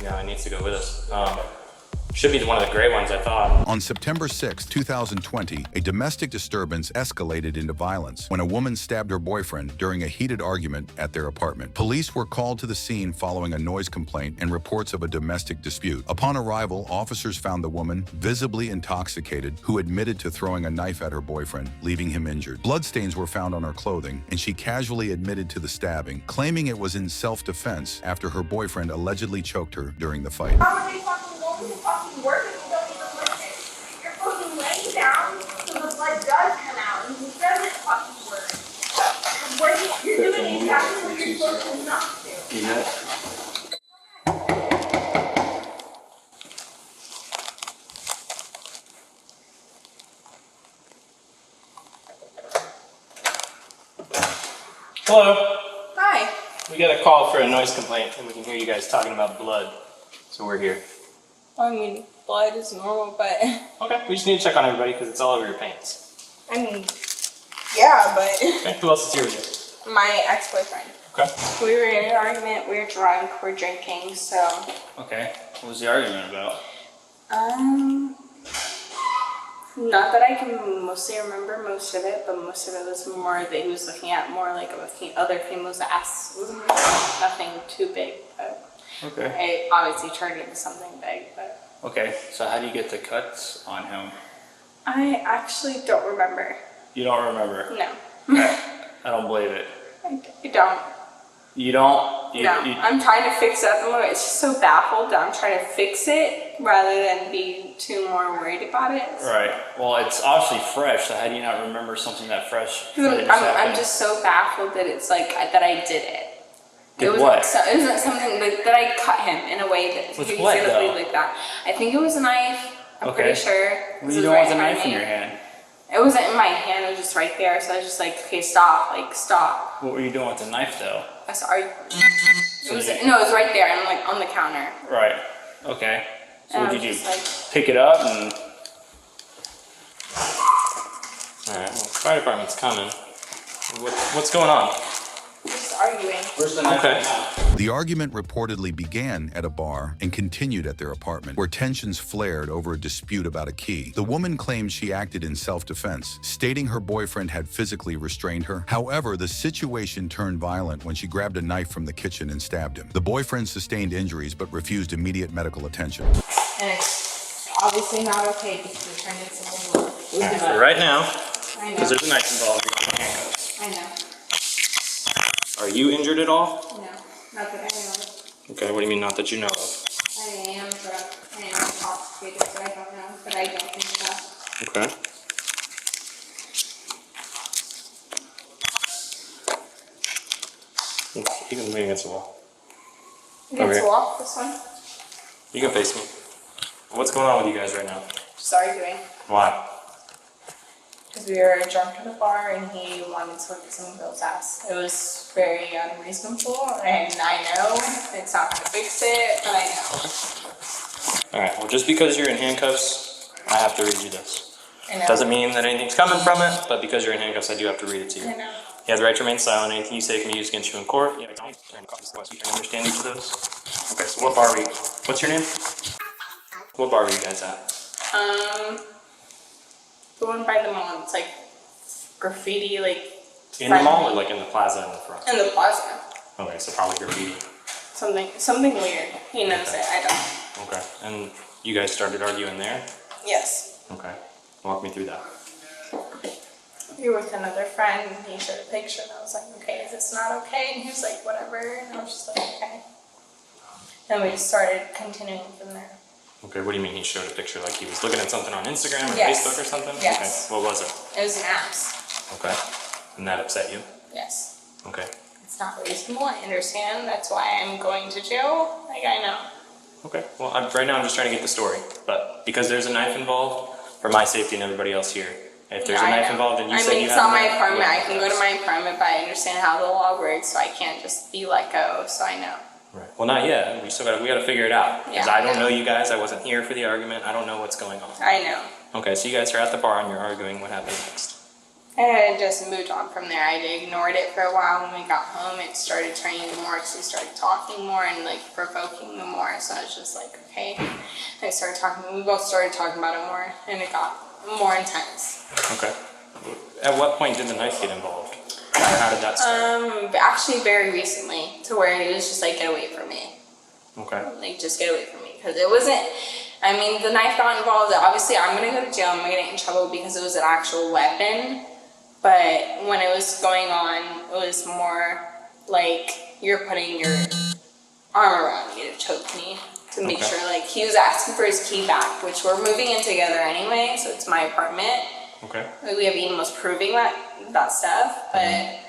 Yeah, it needs to go with us. Should be one of the gray ones, I thought. On September 6, 2020, a domestic disturbance escalated into violence when a woman stabbed her boyfriend during a heated argument at their apartment. Police were called to the scene following a noise complaint and reports of a domestic dispute. Upon arrival, officers found the woman, visibly intoxicated, who admitted to throwing a knife at her boyfriend, leaving him injured. Bloodstains were found on her clothing, and she casually admitted to the stabbing, claiming it was in self-defense after her boyfriend allegedly choked her during the fight. Fucking work if you don't even listen. You're fucking laying down so the blood does come out and it doesn't fucking work. You're doing exactly what you're supposed to not do. Yeah. Hello. Hi. We got a call for a noise complaint and we can hear you guys talking about blood. So we're here. I mean, blood is normal, but... Okay, we just need to check on everybody because it's all over your pants. I mean, yeah, but... Okay, who else is here with you? My ex-boyfriend. Okay. We were in an argument, we were drunk, we're drinking, so... Okay, what was the argument about? Not that I can mostly remember most of it, but most of it was more that he was looking at more like of other females' ass. It wasn't nothing too big, but... Okay. I obviously turned into something big, but... Okay, so how do you get the cuts on him? I actually don't remember. You don't remember? No. Okay. I don't believe it. I don't. You don't? No. I'm trying to fix it at the moment. It's just so baffled that I'm trying to fix it rather than be too more worried about it. Right. Well, it's obviously fresh, so how do you not remember something that fresh? I'm just so baffled that it's like, that I did it. Did it wasn't what? It wasn't something that I cut him in a way that With he's what, gonna though? bleed like that. I think it was a knife. I'm pretty sure. What are you doing with a knife in your hand? It wasn't in my hand, it was just right there. So I was just like, okay, stop, like stop. What were you doing with the knife though? I'm sorry. It was right there. I'm like on the counter. Right. Okay. So And what I did you was do? just like, Pick it up and... Alright, well, fire department's coming. What's going on? just arguing. Where's the knife? Okay. The argument reportedly began at a bar and continued at their apartment, where tensions flared over a dispute about a key. The woman claimed she acted in self-defense, stating her boyfriend had physically restrained her. However, the situation turned violent when she grabbed a knife from the kitchen and stabbed him. The boyfriend sustained injuries but refused immediate medical attention. And it's obviously not okay because it turned into something Alright, so right now, I know. because there's a knife involved, you're getting handcuffs. I know. Are you injured at all? No, not that I know of. Okay, what do you mean not that you know of? I am drunk. I am intoxicated, so I don't know, but I don't think so. Okay. You can lean against the wall. Against the wall, this one. You can face me. What's going on with you guys right now? Just arguing. Why? Because we were drunk at a bar and he wanted to look at some girl's ass. It was very unreasonable, and I know it's not going to fix it, but I know. Alright, well just because you're in handcuffs, I have to read you this. I know. Doesn't mean that anything's coming from it, but because you're in handcuffs, I do have to read it to you. I know. You have the right to remain silent. Anything you say can be used against you in court. You can understand each of those. Okay, so what bar are we? What's your name? What bar were you guys at? The one by the mall. It's like graffiti, like In the mall or like in the plaza in the front? in the plaza. Okay, so probably graffiti. Something weird. He knows it. I don't. Okay, and you guys started arguing there? Yes. Okay, walk me through that. We were with another friend and he showed a picture and I was like, okay, is this not okay? And he was like, whatever. And I was just like, okay. And we just started continuing from there. Okay, what do you mean he showed a picture? Like he was looking at something on Instagram or Yes. Facebook or something? Yes. Okay, what was it? It was an ass. Okay, and that upset you? Yes. Okay. It's not reasonable. I understand. That's why I'm going to jail. Like, I know. Okay, well, right now I'm just trying to get the story. But because there's a knife involved, for my safety and everybody else here, if there's a knife involved and you say you have it's not a my knife, apartment. I yeah. can go to my apartment, but I understand how the law works, so I can't just be let go. So I know. Right. Well, not yet. We gotta figure it out. Because Yeah, I don't yeah. know you guys. I wasn't here for the argument. I don't know what's going on. I know. Okay, so you guys are at the bar and you're arguing. What happened next? And I just moved on from there. I ignored it for a while. When we got home, it started turning into more because we started talking more and like provoking me more. so I was just like, okay. We both started talking about it more, and it got more intense. Okay. At what point did the knife get involved? How did that start? Actually very recently, to where he was just like, get away from me. Okay. Like, just get away from me. Because it wasn't, I mean, the knife got involved. Obviously, I'm going to go to jail. I'm going to get in trouble because it was an actual weapon. But when it was going on, it was more like you're putting your arm around me to choke me. To make sure, like, he was asking for his key back, which we're moving in together anyway, so it's my apartment. Okay. Like, we have emails proving that stuff, but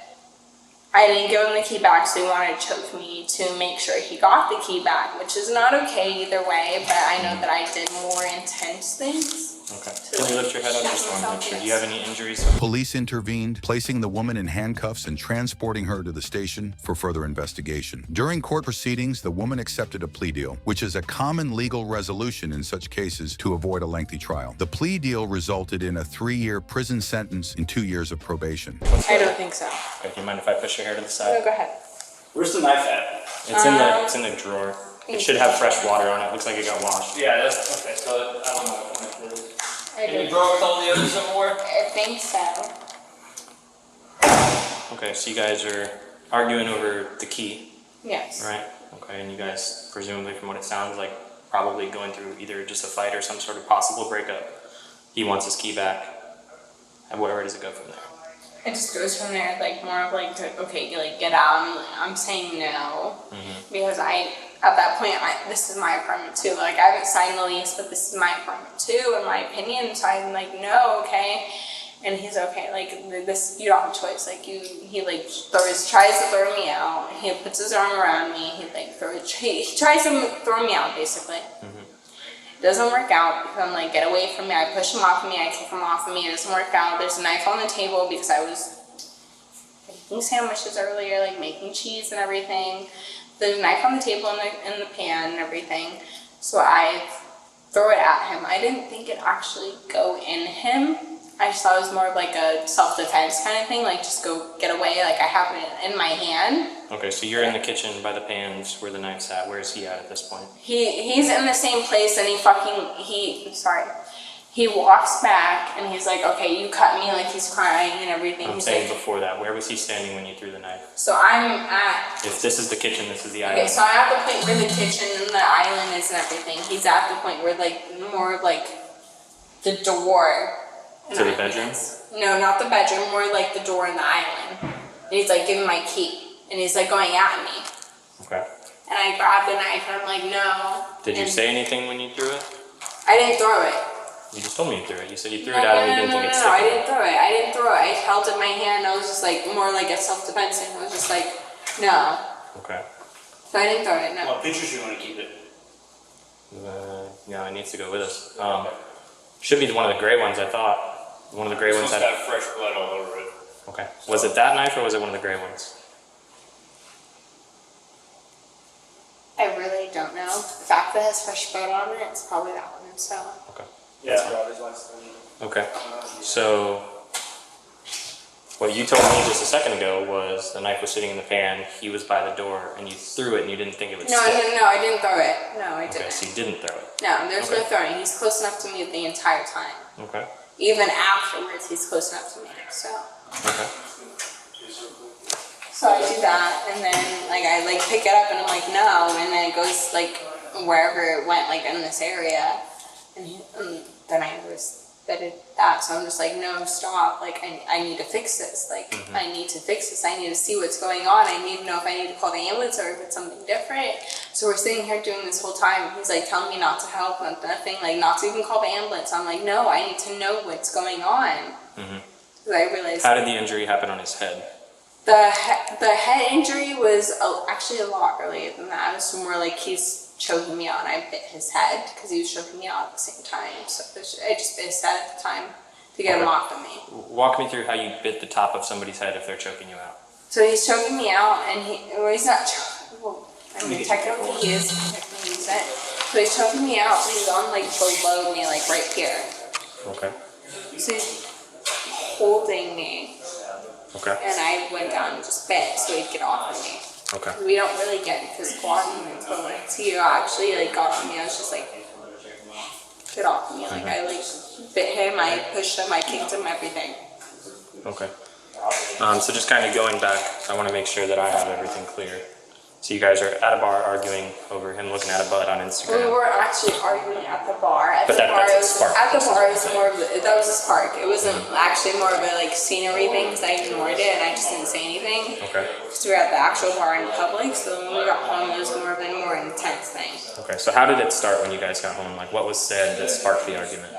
I didn't give him the key back, so he wanted to choke me to make sure he got the key back, which is not okay either way, but I know that I did more intense things. Okay. Can you lift your head up? Just want to make sure. Do you have any injuries? Police intervened, placing the woman in handcuffs and transporting her to the station for further investigation. During court proceedings, the woman accepted a plea deal, which is a common legal resolution in such cases to avoid a lengthy trial. The plea deal resulted in a 3-year prison sentence and 2 years of probation. I don't think so. Okay, do you mind if I push your hair to the side? No, go ahead. Where's the knife at? It's in the drawer. It should have fresh water on it. Looks like it got washed. Yeah, that's okay. So I don't know what knife it is. I In the drawer with all the others somewhere? I think so. Okay, so you guys are arguing over the key, Yes. right? Okay, and you guys, presumably from what it sounds like, probably going through either just a fight or some sort of possible breakup. He wants his key back. And where does it go from there? It just goes from there, like, more of like, okay, like, get out. I'm saying no. Because at that point, this is my apartment too. Like, I haven't signed the lease, but this is my apartment too, in my opinion. So I'm like, no, okay. And he's okay. Like, this, you don't have a choice. Like, he like tries to throw me out. He puts his arm around me. He tries to throw me out, basically. It doesn't work out because I'm like, get away from me. I push him off of me. I kick him off of me. It doesn't work out. There's a knife on the table because I was making sandwiches earlier, like making cheese and everything. There's a knife on the table in the pan and everything. So I throw it at him. I didn't think it actually go in him. I just thought it was more of like a self-defense kind of thing, like just go get away, like I have it in my hand. Okay, so you're in the kitchen by the pans where the knife's at. Where is he at this point? He's in the same place, and he walks back and he's like, okay, you cut me, like he's crying and everything. I'm saying before that, where was he standing when you threw the knife? So I'm at... If this is the kitchen, this is the island. Okay, so I'm at the point where the kitchen and the island is and everything. He's at the point where, like, more of like the door. To the bedroom? No, not the bedroom, more like the door in the island. And he's like, give me my key. And he's like going at me. Okay. And I grabbed the knife and I'm like, no. Did you say anything when you threw it? I didn't throw it. You just told me you threw it. You said you threw it out and you didn't think it No, I stick. didn't throw it. I didn't throw it. I held it in my hand. I was just like, more like a self-defense thing. I was just like, no. Okay. So I didn't throw it, no. What pictures you want to keep it? Yeah, it needs to go with us. Should be one of the gray ones, I thought. One of the gray ones. It's got fresh blood all over it. Okay. Was it that knife or was it one of the gray ones? I really don't know. The fact that it has fresh blood on it, it's probably that one, so. Okay. Yeah, Robbie's last time. Okay. So, what you told me just a second ago was the knife was sitting in the pan, he was by the door, and you threw it and you didn't think it would No, stick. no, I didn't throw it. No, I Okay, didn't. so you didn't throw it. No, there's no Okay. throwing. He's close enough to me the entire time. Okay. Even afterwards, he's close enough to me, so. Okay. So I do that, and then, like, I, like, pick it up, and I'm like, no, and then it goes, like, wherever it went, like, in this area, and then I was that it that, so I'm just like, no, stop, like, I need to fix this, like, I need to fix this, I need to see what's going on, I need to know if I need to call the ambulance or if it's something different. So we're sitting here doing this whole time, he's like telling me not to help, nothing, like, not to even call the ambulance. I'm like, no, I need to know what's going on. Because I realized... How did the injury happen on his head? The head injury was actually a lot earlier than that. It was more like he's choking me out and I bit his head because he was choking me out at the same time. So I just bit his head at the time to get him off of me. Walk me through how you bit the top of somebody's head if they're choking you out. So he's choking me out and he's not choking. Well, I mean, technically he is. Technically he's it. So he's choking me out and he's on like below me, like right here. Okay. So he's holding me. Okay. And I went down and just bit so he'd get off of me. Okay. We don't really get physical arguments, but once he actually like got on me, I was just like, get off me. Like I like bit him, I pushed him, I kicked him, everything. Okay. So just kind of going back, I want to make sure that I have everything clear. So you guys are at a bar arguing over him looking at a butt on Instagram. We were actually arguing at the bar. That's a spark. At the bar, it was more of that was a spark. It wasn't actually more of a like scenery thing because I ignored it and I just didn't say anything. Okay. Because we were at the actual bar in public, so when we got home, it was more of a more intense thing. Okay. So how did it start when you guys got home? Like what was said that sparked the argument?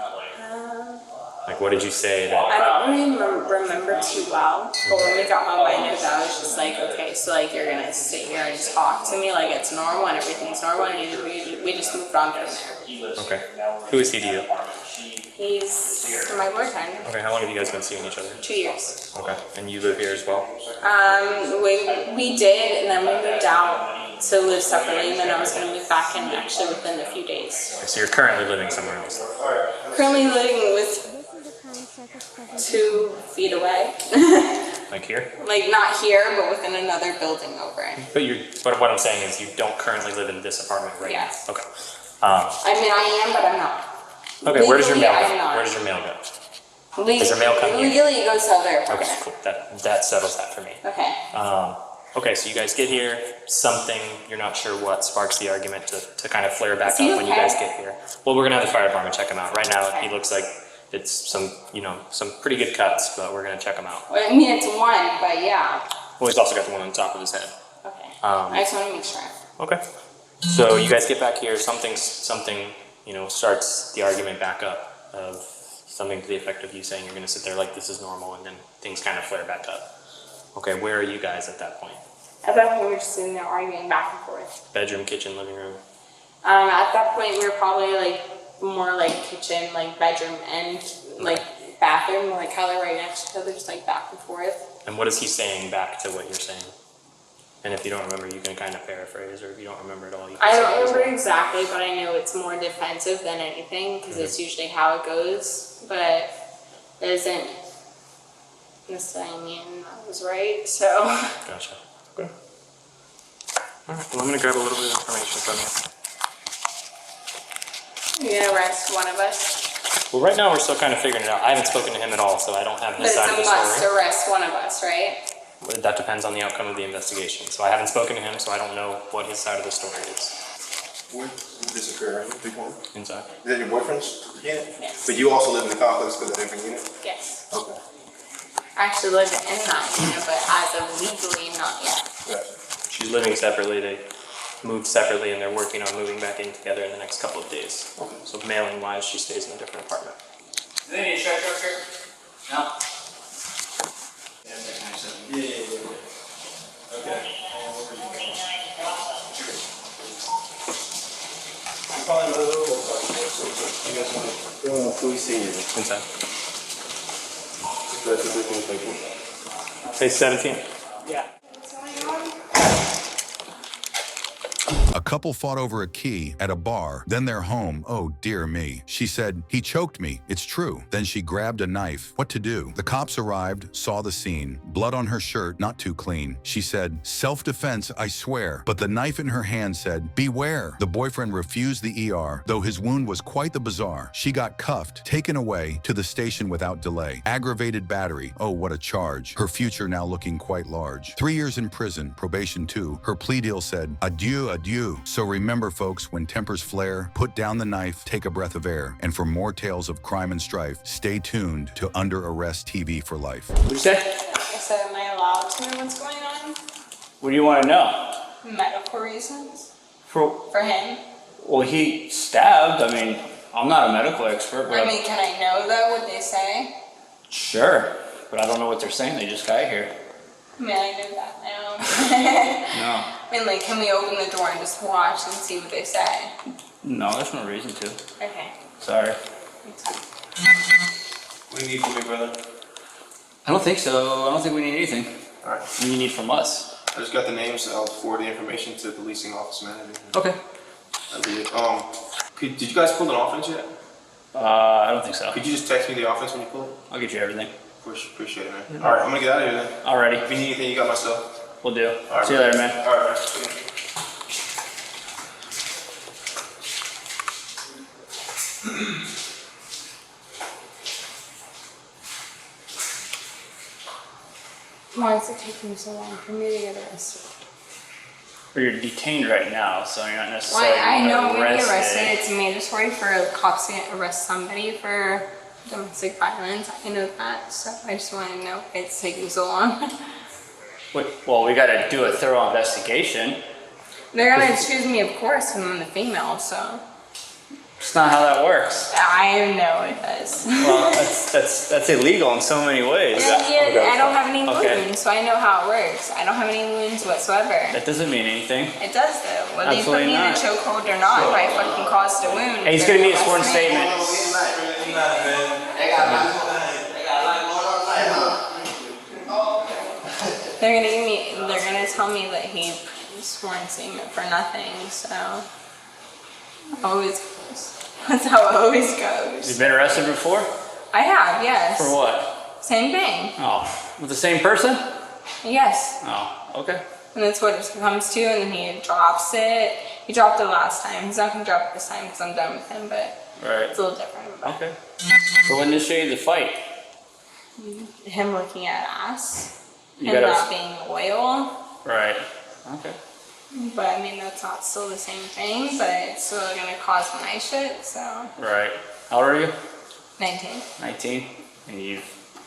Like what did you say that? I don't really remember too well, but when we got home, I knew that I was just like, okay, so like you're gonna sit here and talk to me like it's normal and everything's normal, and we just moved on from there. Okay. Who is he to you? He's my boyfriend. Okay. How long have you guys been seeing each other? 2 years. Okay. And you live here as well? We did, and then we moved out to live separately, and then I was gonna move back in actually within a few days. Okay, so you're currently living somewhere else. Currently living with 2 feet away. Like here? Like not here, but within another building over. But what I'm saying is you don't currently live in this apartment right Yes. now. Okay. I mean, I am, but I'm not. Okay, where does your Legally, mail I'm go? not. Where does your mail go? Does your mail come here? Legally, it goes to other Okay, apartment. cool. That settles that for me. Okay. Okay, so you guys get here, something, you're not sure what sparks the argument to kind of flare back Is he up when you okay? guys get here. Well, we're gonna have the fire department check him out. Right now, he looks like it's some pretty good cuts, but we're gonna check him out. Well, I mean, it's one, but yeah. Well, he's also got the one on top of his head. Okay. I just want to make sure. Okay. So you guys get back here, something, starts the argument back up of something to the effect of you saying you're gonna sit there like this is normal, and then things kind of flare back up. Okay, where are you guys at that point? At that point, we were just sitting there arguing back and forth. Bedroom, kitchen, living room? At that point, we were probably like more like kitchen, like bedroom, and like bathroom, like how they're right next to each other, just like back and forth. And what is he saying back to what you're saying? And if you don't remember, you can kind of paraphrase, or if you don't remember at all, you can I say don't it as remember well. exactly, but I know it's more defensive than anything because it's usually how it goes. But it isn't necessarily mean I was right. So. Gotcha. Okay. All right. Well, I'm gonna grab a little bit of information from you. You're gonna arrest one of us. Well, right now we're still kind of figuring it out. I haven't spoken to him at all, so I don't have But his it's side of a the must story. arrest one of us, right? That depends on the outcome of the investigation. So I haven't spoken to him, so I don't know what his side of the story is. Where did this occur? Big one? Inside. Is that your boyfriend's unit? Yes. But you also live in the complex because of a different unit? Yes. Okay. I actually live in that unit, but as of legally, not yet. Gotcha. She's living separately. They moved separately, and they're working on moving back in together in the next couple of days. Okay. So mailing-wise, she stays in a different apartment. Do they need a stretcher up here? No? Yeah. Okay. Inside. Page 17. Yeah. A couple fought over a key at a bar, then their home. Oh, dear me. She said, "He choked me. It's true." Then she grabbed a knife. What to do? The cops arrived, saw the scene. Blood on her shirt, not too clean. She said, "Self-defense, I swear." But the knife in her hand said, "Beware." The boyfriend refused the ER, though his wound was quite the bazaar. She got cuffed, taken away to the station without delay. Aggravated battery. Oh, what a charge. Her future now looking quite large. 3 years in prison, probation 2. Her plea deal said, "Adieu, adieu." So remember, folks, when tempers flare, put down the knife, take a breath of air. And for more tales of crime and strife, stay tuned to Under Arrest TV for life. What'd you say? I said, am I allowed to know what's going on? What do you want to know? Medical reasons For for him. well, he stabbed. I mean, I'm not a medical expert, but I mean, can I know though what they say? sure. But I don't know what they're saying. They just got here. I mean, I know that now. No. I mean, like, can we open the door and just watch and see what they say? No, there's no reason to. Okay. Sorry. It's fine. What do you need from me, brother? I don't think so. I don't think we need anything. Alright. What do you need from us? I just got the names. I'll forward the information to the leasing office manager. Okay. That'll be it. Did you guys pull an offense yet? I don't think so. Could you just text me the offense when you pull it? I'll get you everything. Appreciate it, man. Alright, I'm gonna get out of here then. Alrighty. If you need anything, you got my stuff. We'll do. All right. See you later, man. All right, man. Why is it taking so long for me to get arrested? Or you're detained right now, so you're not Well, necessarily I know when you get arrested. arrested, it's mandatory for cops to arrest somebody for domestic violence. I know that, so I just want to know why it's taking so long. Well, we got to do a thorough investigation. They're gonna choose me, of course, when I'm the female, so. It's not how that works. I know it does. Well, that's illegal in so many ways. Yeah, I don't have any Okay. wounds, so I know how it works. I don't have any wounds whatsoever. That doesn't mean anything. It does though. Whether Absolutely you put me in a not. chokehold or not, if I fucking caused a wound. Hey, he's they're gonna need a gonna sworn arrest me. statement. They're gonna tell me that he sworn statement for nothing, so. Always goes. That's how it always goes. You've been arrested before? I have, yes. For what? Same thing. Oh, with the same person? Yes. Oh, okay. And that's what it comes to, and then he drops it. He dropped it last time. He's not gonna drop it this time because I'm done with him, but Right. it's a little different. But Okay. So when this shade the fight? him looking at ass, You him gotta- not being loyal. Right. Okay. But I mean, that's not still the same thing, but it's still gonna cause my shit, so. Right. How old are you? 19. 19? And you've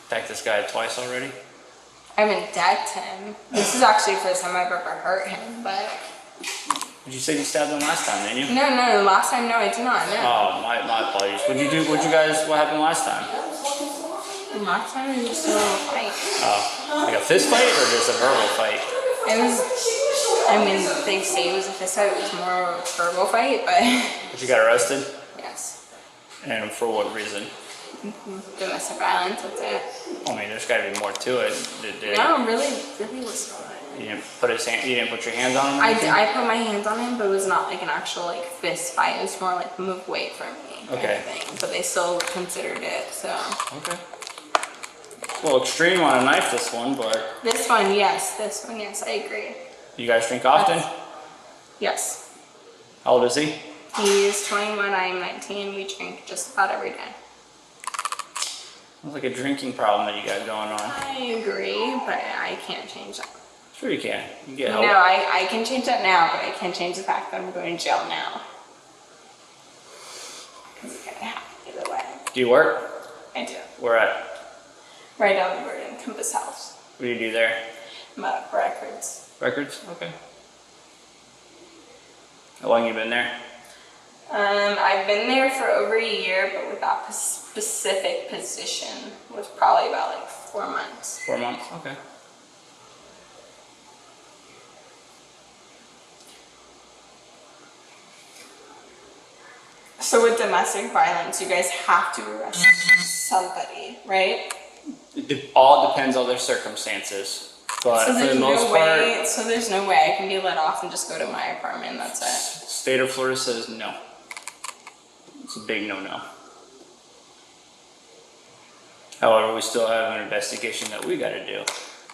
attacked this guy twice already? I haven't decked him. This is actually the first time I've ever hurt him, but. Did you say you stabbed him last time, didn't you? No, last time, no, I did not, no. Oh, my apologies. What happened last time? Last time it was just a little fight. Oh, like a fist fight or just a verbal fight? It was, I mean, they say it was a fist fight, it was more of a verbal fight, but But you got arrested? yes. And for what reason? Domestic violence, that's it. I mean, there's gotta be more to it. No, really was not. You didn't put your hands on him? or anything? I put my hands on him, but it was not like an actual like fist fight. It was more like move away from me kind Okay. of thing. But they still considered it, so. Okay. Well, extreme on a knife, this one, but This one, yes, I agree. you guys drink often? Yes. How old is he? He is 21, I am 19, we drink just about every day. Sounds like a drinking problem that you got going on. I agree, but I can't change that. Sure you can. You can get help. No, I can change that now, but I can't change the fact that I'm going to jail now. Because it's gonna happen either way. Do you work? I do. Where at? Right down the road in Compass House. What do you do there? I'm at Records. Records? Okay. How long you been there? I've been there for over a year, but with that specific position was probably about like 4 months. 4 months? Okay. So with domestic violence, you guys have to arrest somebody, right? It all depends on their circumstances. But So for there's the most no part, way. So there's no way I can be let off and just go to my apartment. That's it. state of Florida says no. It's a big no-no. However, we still have an investigation that we got to do.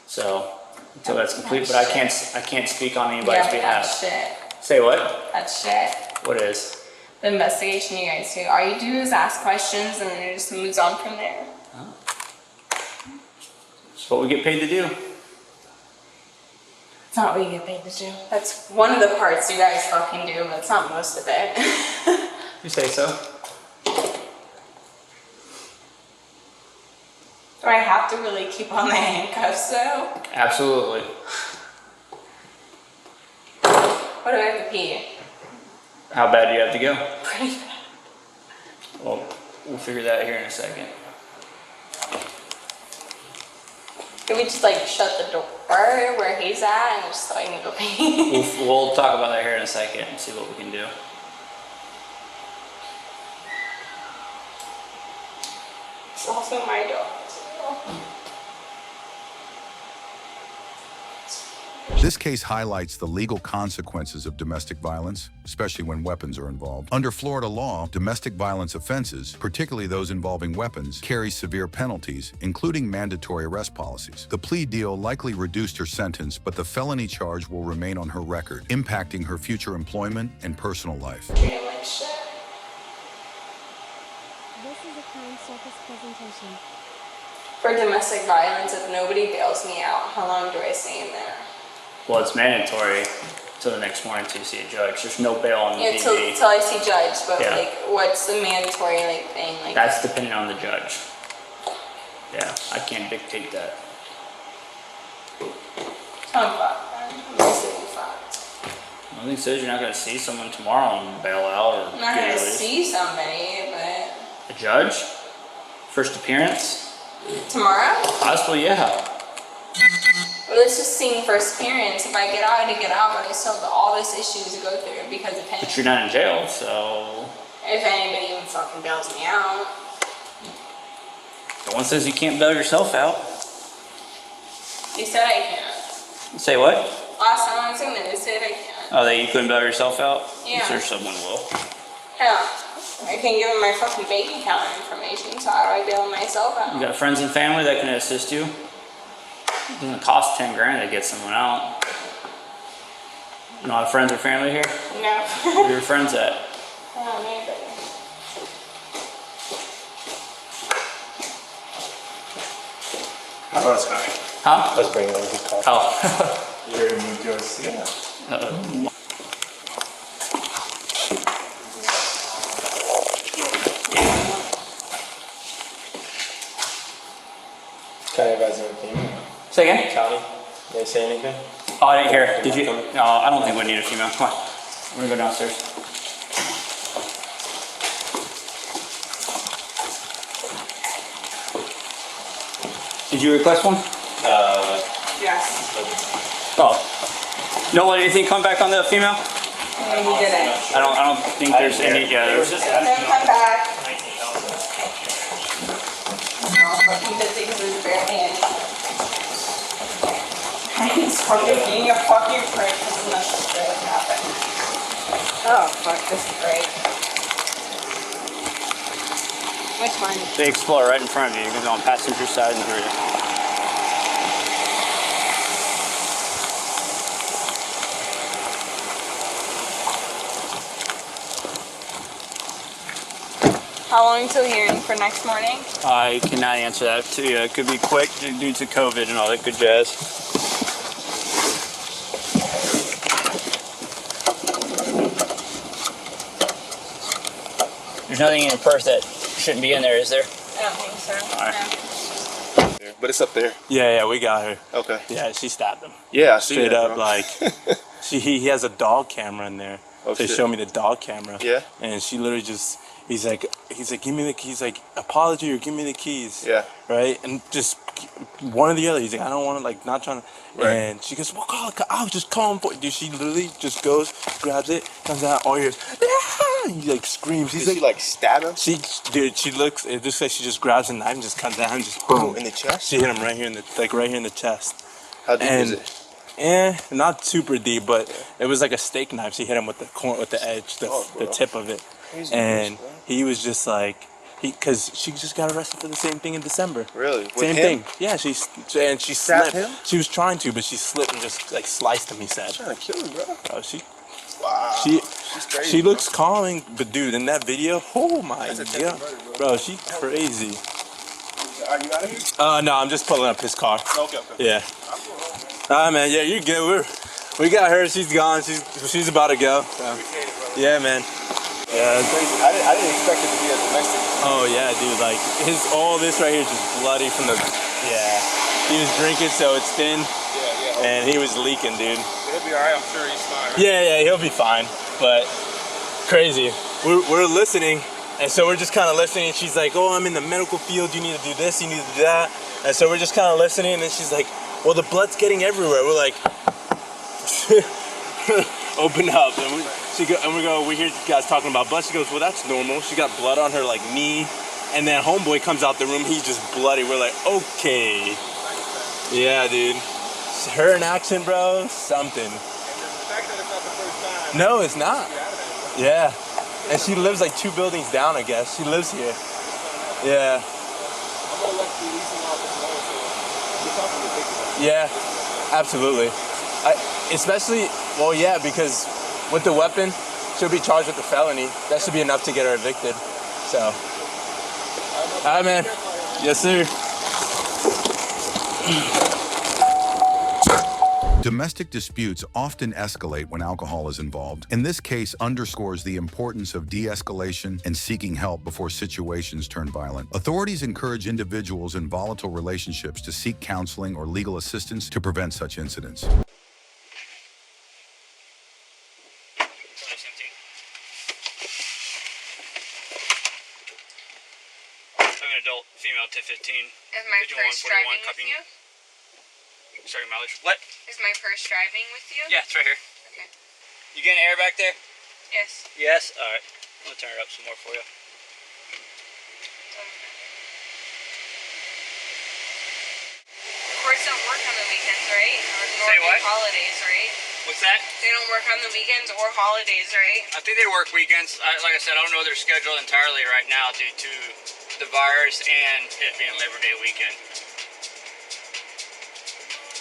So until that's complete, but I can't speak on anybody's Yeah, but that's behalf. shit. Say what? That's shit. What is? The investigation you guys do. All you do is ask questions and then it just moves on from there. It's what we get paid to do. It's not what you get paid to do. That's one of the parts you guys fucking do, but it's not most of it. You say so. Do I have to really keep on the handcuffs though? Absolutely. What do I have to pee? How bad do you have to go? Pretty bad. Well, we'll figure that here in a second. Can we just like shut the door where he's at and just so I can go pee? We'll talk about that here in a second and see what we can do. It's also my dog. This case highlights the legal consequences of domestic violence, especially when weapons are involved. Under Florida law, domestic violence offenses, particularly those involving weapons, carry severe penalties, including mandatory arrest policies. The plea deal likely reduced her sentence, but the felony charge will remain on her record, impacting her future employment and personal life. Treat him like shit. This is a Crime Circus presentation. For domestic violence, if nobody bails me out, how long do I stay in there? Well, it's mandatory till the next morning to see a judge. There's no bail on the Yeah, till I see judge, but Yeah. like, what's the mandatory like thing? Like, That's dependent on the judge. Yeah, I can't dictate that. I'm fucked. I'm basically fucked. Nothing says you're not gonna see someone tomorrow and bail out or I'm not get gonna released. see somebody, but A judge? First appearance? tomorrow? Possibly, yeah. Well, it's just seeing first appearance. If I get out, I get out, but I still have all this issues to go through because of him. But you're not in jail, so If anybody even fucking bails me out. no one says you can't bail yourself out. They said I can't. Say what? Last time I was in there, they said I can't. Oh, that you couldn't bail yourself out? Yeah. I'm sure someone will. Yeah. I can't give them my fucking bank account information, so how do I bail myself out? You got friends and family that can assist you? It doesn't cost 10 grand to get someone out. You don't have friends or family here? No. Where are your friends at? Oh, maybe. How about this guy? Huh? Let's bring it over. Oh. You already moved yours. Yeah. Uh-oh. County advisor anything? Say again? County, they say anything? Oh, I didn't hear. Did you? No, I don't think we need a female. Come on. We're gonna go downstairs. Did you request one? Yes. Oh. No one, anything come back on the female? No, he didn't. I don't think there's any, yeah, there's Then come back. No, fucking busy because it's bare hand. He's fucking being a fucking prick. This is not going to happen. Oh, fuck, this is great. Which one? the Explorer right in front of you. You're on passenger side and rear. How long till hearing for next morning? I cannot answer that to you. It could be quick due to COVID and all that good jazz. There's nothing in your purse that shouldn't be in there, is there? I don't think so. Alright. No. But it's up there. Yeah, we got her. Okay. Yeah, she stabbed him. Yeah, I see Straight that, up, bro. like, he has a dog camera in there. Oh, They shit. show me the dog camera. Yeah. And she literally just, he's like, give me the keys, like, apology or give me the keys. Yeah. Right? And just one or the other. He's like, I don't want to, like, not trying to. Right. And she goes, well, I'll just call him for it. Dude, she literally just goes, grabs it, comes out, all ears. And he, like, screams. He's Did she like stab him? she looks, it just like she just grabs a knife and just comes down and just boom. Oh, in the chest? She hit him right here in the chest. How deep is And it? not super deep, but it was like a steak knife. She hit him with the edge, the bro. tip of it. Crazy And bitch, bro. he was just like, because she just got arrested for the same thing in December. Really? With Same him? thing. Yeah, she Stabbed slipped. him? She was trying to, but she slipped and just like sliced him. He said, Trying to kill him, bro. "Bro, she Wow. she's crazy, she bro. looks calming, but dude, in that video, oh my That's a god, attempted murder, bro, she's crazy." Are you out of here? No, I'm just pulling up his car. Okay. Yeah. Alright, man. Yeah, you're good. We got her. She's gone. She's about to go. So. Yeah, man. Yeah. Crazy. I didn't expect it to be a domestic. Oh yeah, dude. Like all this right here is just bloody from the. Yeah. He was drinking, so it's thin, Yeah. and he was leaking, dude. He'll be alright. I'm sure he's fine. Yeah, he'll be fine. But crazy. We're listening, and so we're just kind of listening. And she's like, "Oh, I'm in the medical field. You need to do this. You need to do that." And so we're just kind of listening, and then she's like, "Well, the blood's getting everywhere." We're like, "Open up." And we hear you guys talking about blood. She goes, "Well, that's normal." She got blood on her like knee, and then homeboy comes out the room. He's just bloody. We're like, "Okay, yeah, dude." her in action, bro, something. The fact that it's not the first time. No, it's not. Yeah. And she lives like 2 buildings down, I guess. She lives here. Yeah. I'm gonna let the leasing office know, so you're talking ridiculous. Yeah, absolutely. Especially, well, yeah, because with the weapon, she'll be charged with the felony. That should be enough to get her evicted. So. All right, man. Yes, sir. Domestic disputes often escalate when alcohol is involved. In this case, underscores the importance of de-escalation and seeking help before situations turn violent. Authorities encourage individuals in volatile relationships to seek counseling or legal assistance to prevent such incidents. An adult female to 15. Is my purse driving with you? Sorry, mileage. What? Is my purse driving with you? Yeah, it's right here. Okay. You getting air back there? Yes. Yes? Alright. I'm gonna turn it up some more for you. Courts don't work on the weekends, right? Or Say what? holidays, right? What's that? They don't work on the weekends or holidays, right? I think they work weekends. Like I said, I don't know their schedule entirely right now due to the virus and it being Labor Day weekend.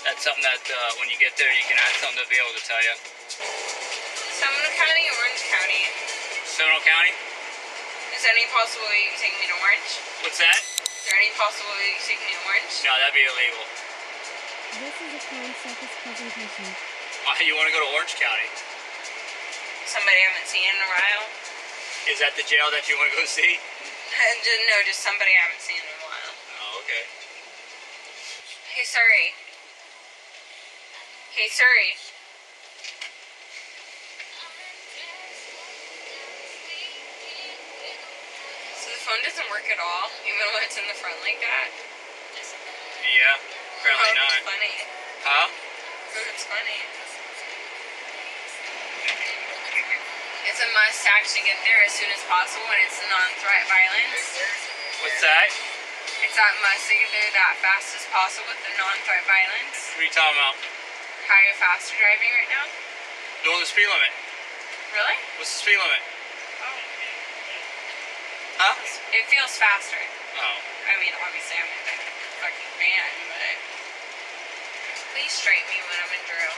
That's something that when you get there, you can ask them to be able to tell you. Seminole County, Orange County. Seminole County? Is there any possible way you can take me to Orange? What's that? Is there any possible way you can take me to Orange? No, that'd be illegal. This is a Crime Circus presentation. You want to go to Orange County? Somebody I haven't seen in a while. Is that the jail that you want to go see? No, just somebody I haven't seen in a while. Oh, okay. Hey, Surrey. Hey, Surrey. So the phone doesn't work at all, even when it's in the front like that? Yeah, apparently Oh, not. it's funny. Huh? Oh, it's funny. It's a must actually get there as soon as possible when it's non-threat violence. What's that? It's that must to get there that fast as possible with the non-threat violence. What are you talking about? How you're faster driving right now? Doing the speed limit. Really? What's the speed limit? Oh. Huh? It feels faster. Oh. I mean, obviously I'm in a fucking van, but please straighten me when I'm in drill.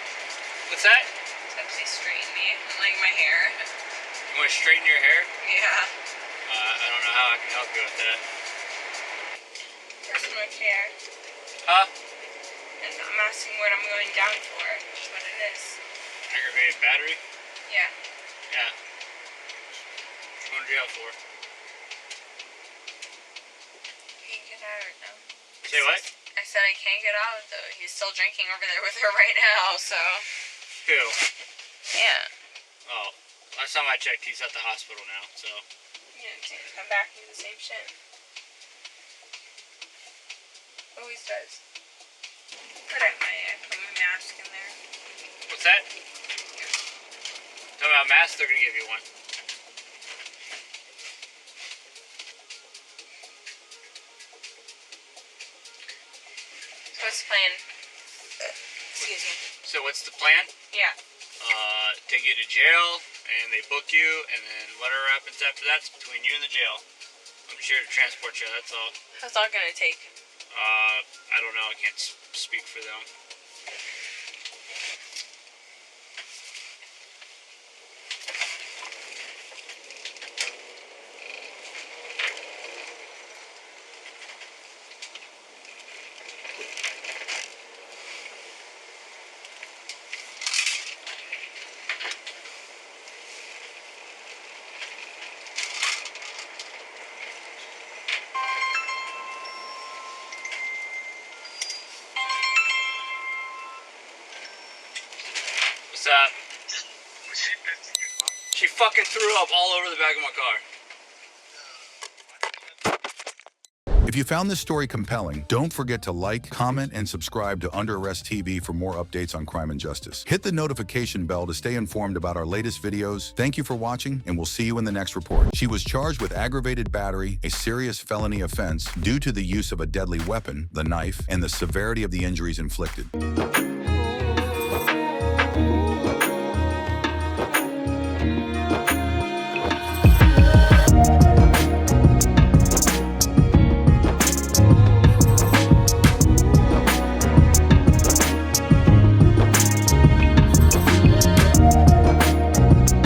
What's that? So please straighten me, like my hair. You want to straighten your hair? Yeah. I don't know how I can help you with that. Personal care. Huh? And I'm asking what I'm going down for. What it is. Aggravated battery? Yeah. Yeah. What you going to jail for? Can't get out of it though. Say what? I said I can't get out of it though. He's still drinking over there with her right now, so. Who? Yeah. Oh. Last time I checked, he's at the hospital now, so. Yeah, can't come back and do the same shit. Always does. Put my mask in there. What's that? Talking about masks, they're gonna give you one. So what's the plan? Excuse me. So what's the plan? Yeah. Take you to jail, and they book you, and then whatever happens after that's between you and the jail. I'm just here to transport you, that's all. How's that gonna take? I don't know, I can't speak for them. What's up? She fucking threw up all over the back of my car. If you found this story compelling, don't forget to like, comment, and subscribe to Under Arrest TV for more updates on crime and justice. Hit the notification bell to stay informed about our latest videos. Thank you for watching, and we'll see you in the next report. She was charged with aggravated battery, a serious felony offense, due to the use of a deadly weapon, the knife, and the severity of the injuries inflicted.